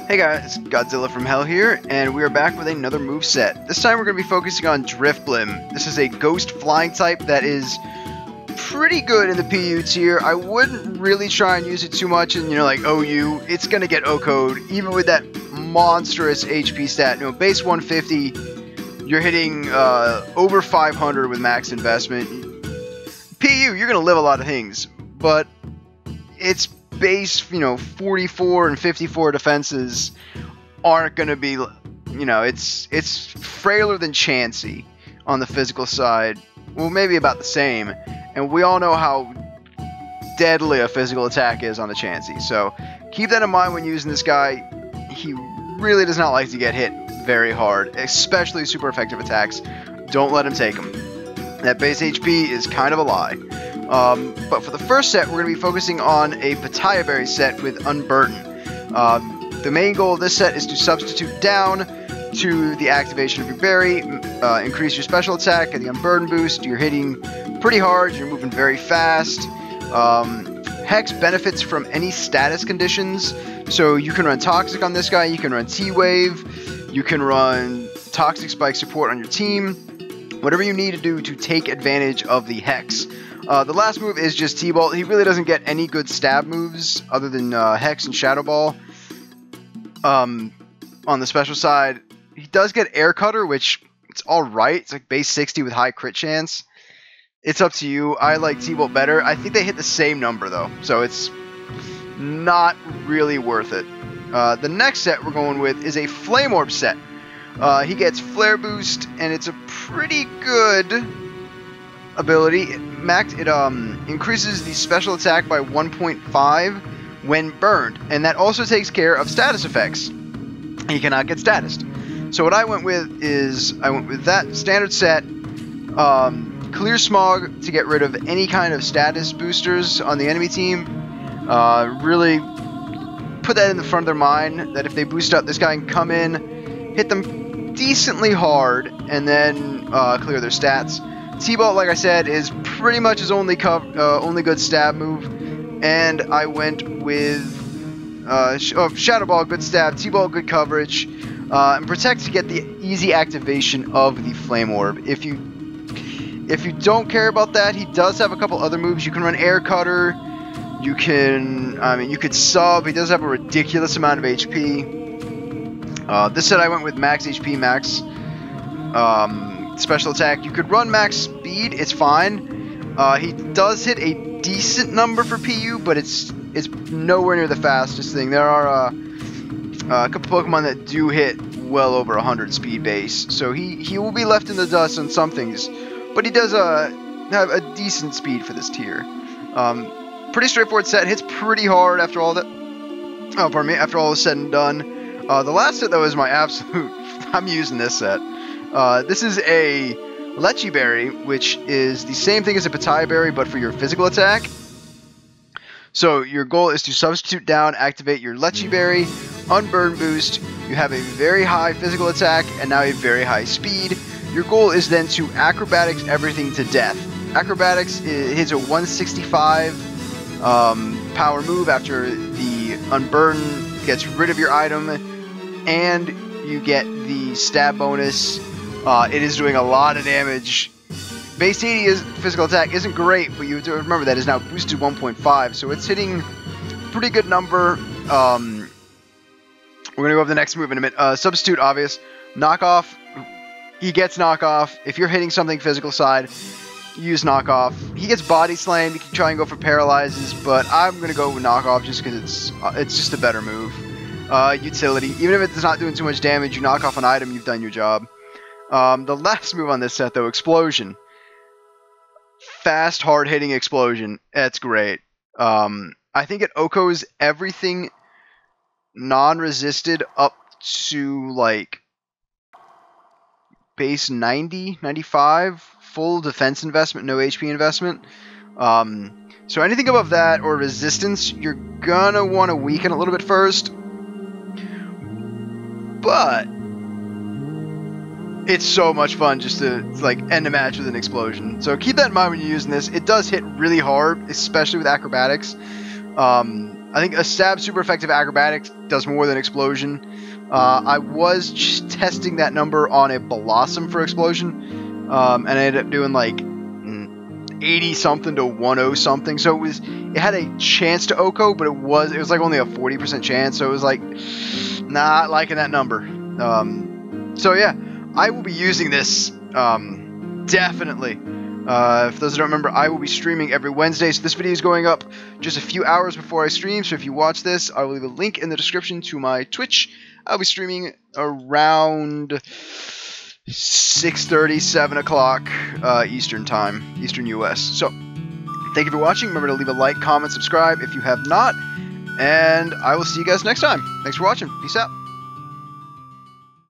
Hey guys, Godzillafromhell here, and we are back with another moveset. This time we're going to be focusing on Drifblim. This is a ghost flying type that is pretty good in the PU tier. I wouldn't really try and use it too much in, like, OU. It's going to get OHKO'd, even with that monstrous HP stat. Base 150, you're hitting over 500 with max investment. PU, you're going to live a lot of things, but it's base, 44 and 54 defenses aren't going to be, it's frailer than Chansey on the physical side. Well, maybe about the same. And we all know how deadly a physical attack is on the Chansey. So keep that in mind when using this guy. He really does not like to get hit very hard, especially super effective attacks. Don't let him take them. That base HP is kind of a lie. But for the first set, we're going to be focusing on a Pitaya Berry set with Unburden. The main goal of this set is to substitute down to the activation of your berry, increase your special attack and the Unburden boost. You're hitting pretty hard, you're moving very fast. Hex benefits from any status conditions, so you can run Toxic on this guy, you can run T-Wave, you can run Toxic Spike support on your team, whatever you need to do to take advantage of the Hex. The last move is just T-Bolt. He really doesn't get any good stab moves other than Hex and Shadow Ball. On the special side, he does get Air Cutter, which it's alright. It's like base 60 with high crit chance. It's up to you. I like T-Bolt better. I think they hit the same number though, so it's not really worth it. The next set we're going with is a Flame Orb set. He gets Flare Boost, and it's a pretty good ability. It increases the special attack by 1.5 when burned, and that also takes care of status effects. He cannot get statused. So what I went with is that standard set, Clear Smog to get rid of any kind of status boosters on the enemy team. Really put that in the front of their mind that if they boost up, this guy can come in, hit them decently hard, and then clear their stats. T-Bolt, like I said, is pretty much his only good stab move, and I went with Shadow Ball, good stab, T-Bolt, good coverage, and Protect to get the easy activation of the Flame Orb. If you don't care about that, he does have a couple other moves. You can run Air Cutter, you could sub. He does have a ridiculous amount of HP. This set I went with max HP, max special attack. You could run max speed, it's fine. He does hit a decent number for PU, but it's nowhere near the fastest thing. There are a couple Pokemon that do hit well over 100 speed base, so he will be left in the dust on some things, but he does have a decent speed for this tier. Pretty straightforward set, hits pretty hard after all that. Oh, pardon me, after all is said and done. The last set though is my absolute. I'm using this set. This is a Lechi Berry, which is the same thing as a Pitaya Berry, but for your physical attack. So your goal is to substitute down, activate your Lechi Berry, Unburn boost. You have a very high physical attack and now a very high speed. Your goal is then to Acrobatics everything to death. Acrobatics hits a 165 power move after the Unburn gets rid of your item, and you get the stab bonus. It is doing a lot of damage. Base 80 physical attack isn't great, but you have to remember that is now boosted 1.5, so it's hitting a pretty good number. We're going to go over the next move in a minute. Substitute, obvious. Knockoff. He gets knockoff. If you're hitting something physical side, use knockoff. He gets body slam. You can try and go for paralyzes, but I'm going to go with knockoff just because it's just a better move. Utility. Even if it's not doing too much damage, you knock off an item, you've done your job. The last move on this set, though, Explosion. Fast, hard-hitting Explosion. That's great. I think it OHKOs everything non-resisted up to, like, base 90, 95, full defense investment, no HP investment. So anything above that or resistance, you're gonna want to weaken a little bit first. But it's so much fun just to end the match with an explosion. So keep that in mind when you're using this. It does hit really hard, especially with acrobatics. I think a stab super effective acrobatics does more than explosion. I was just testing that number on a Blossom for explosion, and I ended up doing like 80 something to 10 something. So it had a chance to OHKO, but it was like only a 40% chance. So it was like not liking that number. So yeah, I will be using this definitely. For those that don't remember, I will be streaming every Wednesday, so this video is going up just a few hours before I stream, so if you watch this, I will leave a link in the description to my Twitch. I'll be streaming around 6:30, 7 o'clock Eastern Time, Eastern US. So, thank you for watching. Remember to leave a like, comment, subscribe if you have not, and I will see you guys next time. Thanks for watching. Peace out.